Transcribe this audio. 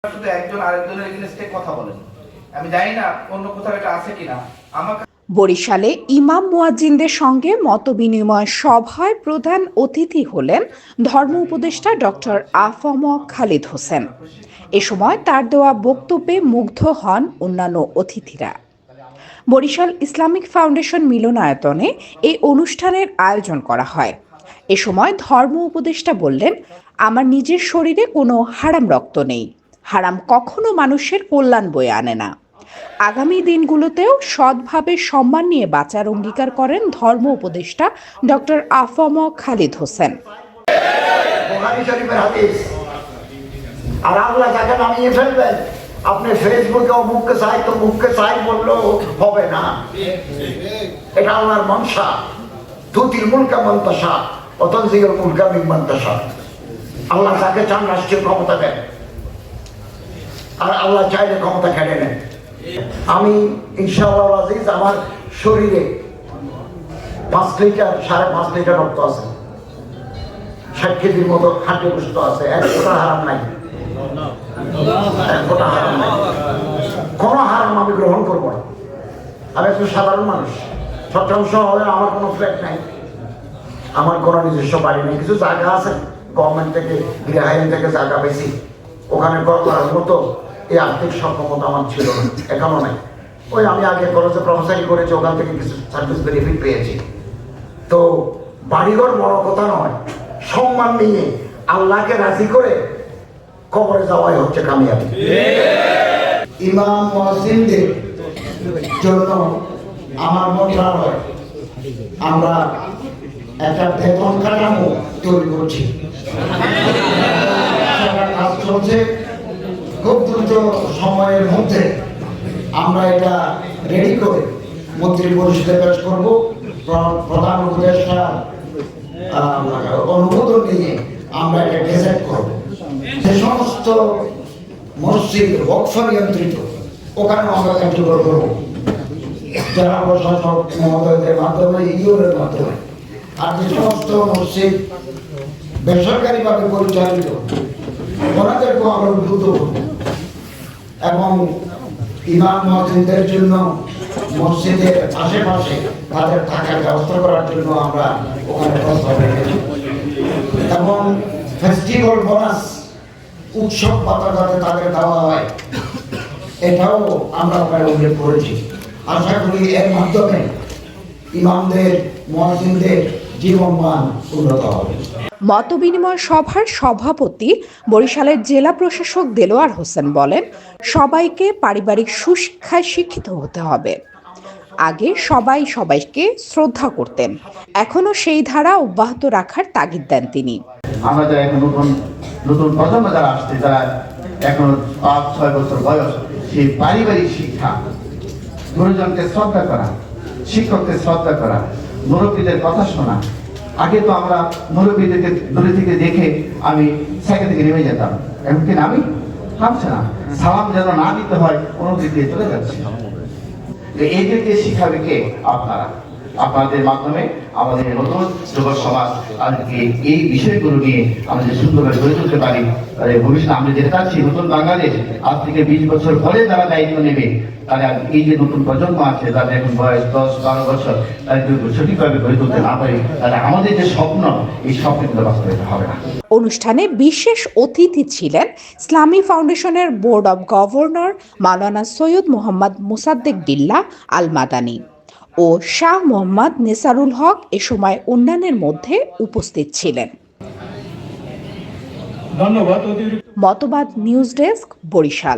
শুধু একজন আরেকজনের এগেইনস্টে কথা বলেন। আমি জানি না অন্য কোথাও এটা আছে কিনা। বরিশালে ইমাম মুয়াজ্জিনদের সঙ্গে মতবিনিময় সভায় প্রধান অতিথি হলেন ধর্ম উপদেষ্টা ডক্টর আ.ফ.ম. খালিদ হোসেন। এ সময় তার দেওয়া বক্তব্যে মুগ্ধ হন অন্যান্য অতিথিরা। বরিশাল ইসলামিক ফাউন্ডেশন মিলনায়তনে এই অনুষ্ঠানের আয়োজন করা হয়। এ সময় ধর্ম উপদেষ্টা বললেন, আমার নিজের শরীরে কোনো হারাম রক্ত নেই, হারাম কখনো মানুষের কল্যাণ বয়ে আনে না। আগামী দিনগুলোতেও সৎভাবে সম্মান নিয়ে বাঁচার অঙ্গীকার করেন ধর্ম উপদেষ্টা ডক্টর আ.ফ.ম. খালিদ হোসেন। আর আল্লাহ যাকে নামিয়ে ফেলবেন, আপনি ফেসবুকে মুখকে চাই তো মুখকে চাই বললেও হবে না। এটা আল্লাহর মনসা। তুতিল মুলকা মন্তসা অতনজিল মুলকা মিন মন্তসা। আল্লাহ যাকে চান রাষ্ট্রীয় ক্ষমতা দেন, আর আল্লাহ চাইলে ক্ষমতা কেড়ে নেন। আমি ইনশাআল্লাহ আজিজ, আমার শরীরে 5 লিটার 5.5 লিটার রক্ত আছে, 60 কেজির মতো খাঁটি গোস্ত আছে, এক ফোঁটা হারাম নাই, এক ফোঁটা হারাম নাই। কোনো হারাম আমি গ্রহণ করবো না। আমি একটু সাধারণ মানুষ, সচ্ছলস হলে আমার কোনো ফ্ল্যাট নাই, আমার কোনো নিজস্ব বাড়ি নেই। কিছু জায়গা আছে গভর্নমেন্ট থেকে, গৃহায়ণ থেকে জায়গা পেয়েছি, ওখানে ঘর করার মতো এই আর্থিক সক্ষমতা আমার ছিল না, এখনো নাই। ওই আমি আগে কলেজে প্রফেসরি করেছি, ওখান থেকে কিছু সার্ভিস বেনিফিট পেয়েছি। তো বাড়িঘর বড় কথা নয়, সম্মান নিয়ে আল্লাহকে রাজি করে কবরে যাওয়াই হচ্ছে কামিয়াবি। ইমাম মুয়াজ্জিনদের জন্য আমার মন্ত্রণালয় আমরা একটা বেতন কাঠামো তৈরি করছি, কাজ চলছে। খুব দ্রুত সময়ের মধ্যে আমরা এটা রেডি করে মন্ত্রী পরিষদে পেশ করব। প্রধান উপদেষ্টা অনুমোদন নিয়ে আমরা এটা ডিসাইড করব। যে সমস্ত মসজিদ ওয়াকফ নিয়ন্ত্রিত, ওখানে আমরা কার্যকর করব যারা প্রশাসক মহোদয়দের মাধ্যমে, ইউরের মাধ্যমে। আর যে সমস্ত মসজিদ বেসরকারিভাবে পরিচালিত, ওনাদেরকেও আমরা উদ্বুদ্ধ করব। এবং ইমাম মুয়াজ্জিনদের জন্য মসজিদের আশেপাশে তাদের থাকার ব্যবস্থা করার জন্য আমরা ওখানে প্রস্তাব রেখেছি। এবং ফেস্টিভ্যাল বোনাস, উৎসব ভাতা যাতে তাদের দেওয়া হয়, এটাও আমরা ওখানে উল্লেখ করেছি। আশা করি এর মাধ্যমে ইমামদের, মুয়াজ্জিনদের জীবনমান উন্নত হবে। মতবিনিময় সভার সভাপতি বরিশালের জেলা প্রশাসক দেলোয়ার হোসেন বলেন, সবাইকে পারিবারিক সুশিক্ষায় শিক্ষিত হতে হবে। আগে সবাই সবাইকে শ্রদ্ধা করতেন, এখনো সেই ধারা অব্যাহত রাখার তাগিদ দেন তিনি। আমরা যারা এখন নতুন প্রজন্ম যারা আসছে, যারা এখন 5-6 বছর বয়স, সেই পারিবারিক শিক্ষা, গুরুজনকে শ্রদ্ধা করা, শিক্ষককে শ্রদ্ধা করা, মুরব্বীদের কথা শোনা। আগে তো আমরা মুরব্বীদেরকে দূরে থেকে দেখে আমি সাইকেল থেকে নেমে যেতাম, এখন কি নামি থামছে না, সালাম যেন না দিতে হয় অনুদিক দিয়ে চলে যাচ্ছে। এইদেরকে শিখাবে কে? আপনারা। আপনাদের মাধ্যমে আমাদের নতুন যুব সমাজ আজকে এই বিষয়গুলো নিয়ে আমরা যে সুন্দরভাবে গড়ে তুলতে পারি, ভবিষ্যতে আমরা যেতে চাচ্ছি নতুন বাংলাদেশ। আজ থেকে 20 বছর পরে যারা দায়িত্ব নেবে, তারা এই যে নতুন প্রজন্ম আছে, যাদের এখন বয়স 10-12 বছর, তাদের সঠিকভাবে গড়ে তুলতে না পারি, তাহলে আমাদের যে স্বপ্ন, এই স্বপ্নগুলো বাস্তবায়িত হবে না। অনুষ্ঠানে বিশেষ অতিথি ছিলেন ইসলামী ফাউন্ডেশনের বোর্ড অব গভর্নর মাওলানা সৈয়দ মোহাম্মদ মোসাদ্দেক বিল্লাহ আল মাদানী ও শাহ মোহাম্মদ নেসারুল হক। এ সময় অন্যান্যের মধ্যে উপস্থিত ছিলেন। ধন্যবাদ। মতবাদ নিউজ ডেস্ক, বরিশাল।